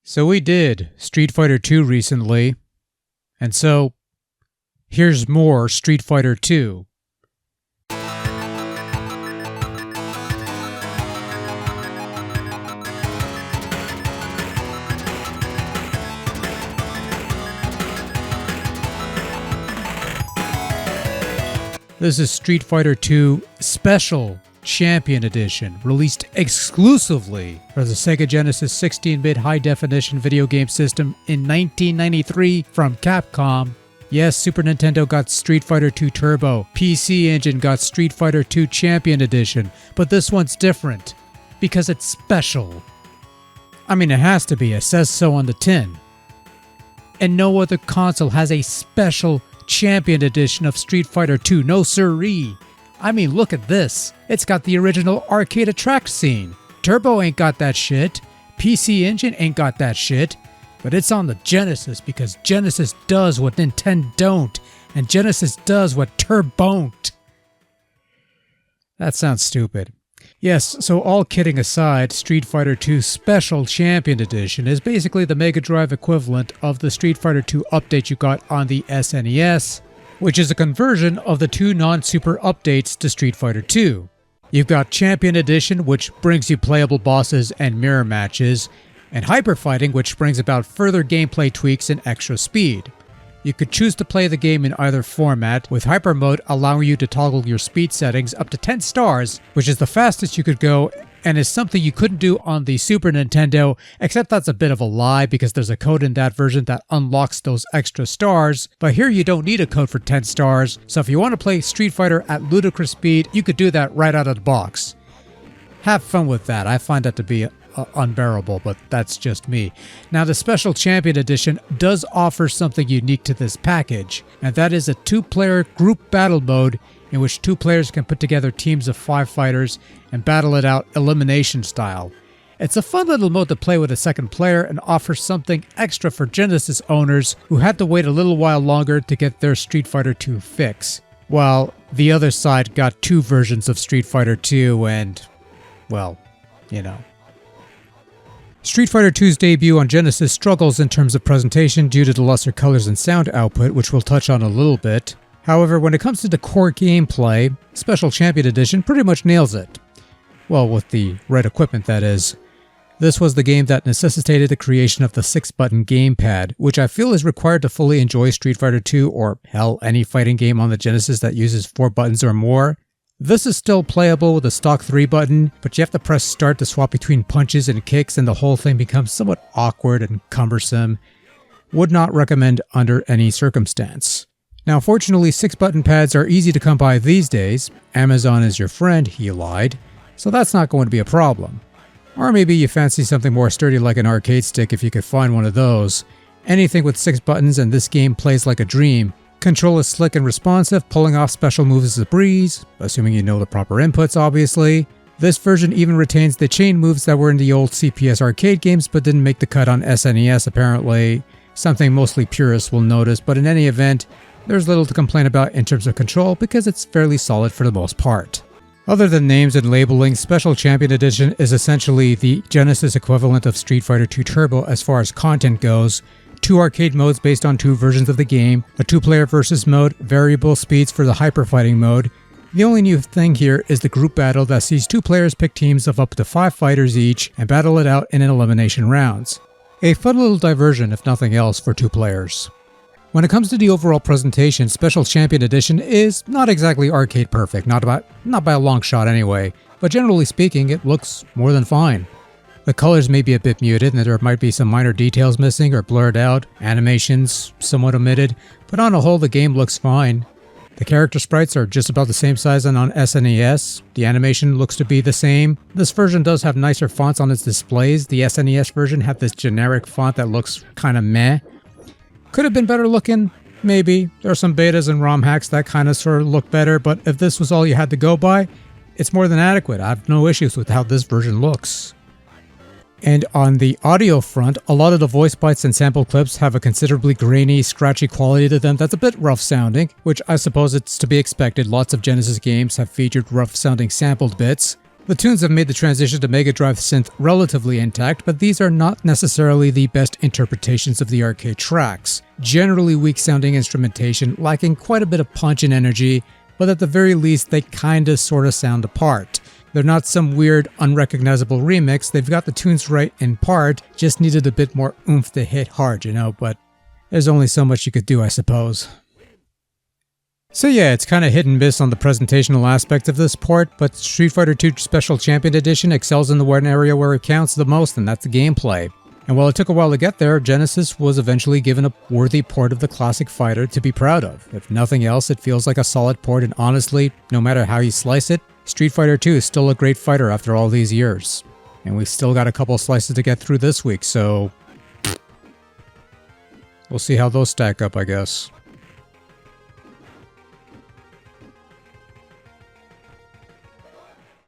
So we did Street Fighter 2 recently, and so here's more Street Fighter 2. This is Street Fighter 2 Special Champion Edition, released exclusively for the Sega Genesis 16-bit high-definition video game system in 1993 from Capcom. Yes, Super Nintendo got Street Fighter 2 Turbo, PC Engine got Street Fighter 2 Champion Edition, but this one's different, because it's special. I mean, it has to be, it says so on the tin. And no other console has a special Champion Edition of Street Fighter 2, no siree. I mean, look at this. It's got the original arcade attract scene. Turbo ain't got that shit. PC Engine ain't got that shit. But it's on the Genesis because Genesis does what Nintendo don't, and Genesis does what Turbon't. That sounds stupid. Yes, so all kidding aside, Street Fighter 2 Special Champion Edition is basically the Mega Drive equivalent of the Street Fighter 2 update you got on the SNES, which is a conversion of the two non-super updates to Street Fighter 2. You've got Champion Edition, which brings you playable bosses and mirror matches, and Hyper Fighting, which brings about further gameplay tweaks and extra speed. You could choose to play the game in either format, with Hyper Mode allowing you to toggle your speed settings up to 10 stars, which is the fastest you could go, and is something you couldn't do on the Super Nintendo, except that's a bit of a lie because there's a code in that version that unlocks those extra stars, but here you don't need a code for 10 stars, so if you want to play Street Fighter at ludicrous speed, you could do that right out of the box. Have fun with that. I find that to be unbearable, but that's just me. Now, the Special Champion Edition does offer something unique to this package, and that is a two-player group battle mode in which two players can put together teams of 5 fighters and battle it out elimination style. It's a fun little mode to play with a second player and offers something extra for Genesis owners who had to wait a little while longer to get their Street Fighter 2 fix, while the other side got two versions of Street Fighter 2 and, well, you know. Street Fighter 2's debut on Genesis struggles in terms of presentation due to the lesser colors and sound output, which we'll touch on a little bit. However, when it comes to the core gameplay, Special Champion Edition pretty much nails it. Well, with the right equipment, that is. This was the game that necessitated the creation of the 6-button gamepad, which I feel is required to fully enjoy Street Fighter 2 or, hell, any fighting game on the Genesis that uses 4 buttons or more. This is still playable with a stock 3 button, but you have to press start to swap between punches and kicks and the whole thing becomes somewhat awkward and cumbersome. Would not recommend under any circumstance. Now, fortunately, 6-button pads are easy to come by these days. Amazon is your friend, he lied, so that's not going to be a problem. Or maybe you fancy something more sturdy like an arcade stick if you could find one of those. Anything with 6 buttons and this game plays like a dream. Control is slick and responsive, pulling off special moves is a breeze, assuming you know the proper inputs obviously. This version even retains the chain moves that were in the old CPS arcade games but didn't make the cut on SNES apparently, something mostly purists will notice, but in any event, there's little to complain about in terms of control because it's fairly solid for the most part. Other than names and labeling, Special Champion Edition is essentially the Genesis equivalent of Street Fighter 2 Turbo as far as content goes. 2 arcade modes based on 2 versions of the game, a 2-player versus mode, variable speeds for the Hyper Fighting mode. The only new thing here is the group battle that sees 2 players pick teams of up to 5 fighters each and battle it out in elimination rounds. A fun little diversion if nothing else for 2 players. When it comes to the overall presentation, Special Champion Edition is not exactly arcade perfect, not by a long shot anyway, but generally speaking it looks more than fine. The colors may be a bit muted and there might be some minor details missing or blurred out, animations somewhat omitted, but on a whole the game looks fine. The character sprites are just about the same size as on SNES, the animation looks to be the same. This version does have nicer fonts on its displays, the SNES version had this generic font that looks kinda meh. Could have been better looking? Maybe. There are some betas and ROM hacks that kinda sort of look better, but if this was all you had to go by, it's more than adequate. I have no issues with how this version looks. And on the audio front, a lot of the voice bites and sample clips have a considerably grainy, scratchy quality to them that's a bit rough sounding, which I suppose it's to be expected. Lots of Genesis games have featured rough sounding sampled bits. The tunes have made the transition to Mega Drive synth relatively intact, but these are not necessarily the best interpretations of the arcade tracks. Generally weak sounding instrumentation, lacking quite a bit of punch and energy, but at the very least they kinda sorta sound apart. They're not some weird, unrecognizable remix, they've got the tunes right in part, just needed a bit more oomph to hit hard, but there's only so much you could do, I suppose. So yeah, it's kinda hit and miss on the presentational aspect of this port, but Street Fighter II Special Champion Edition excels in the one area where it counts the most, and that's the gameplay. And while it took a while to get there, Genesis was eventually given a worthy port of the classic fighter to be proud of. If nothing else, it feels like a solid port, and honestly, no matter how you slice it, Street Fighter II is still a great fighter after all these years. And we've still got a couple slices to get through this week, so we'll see how those stack up, I guess.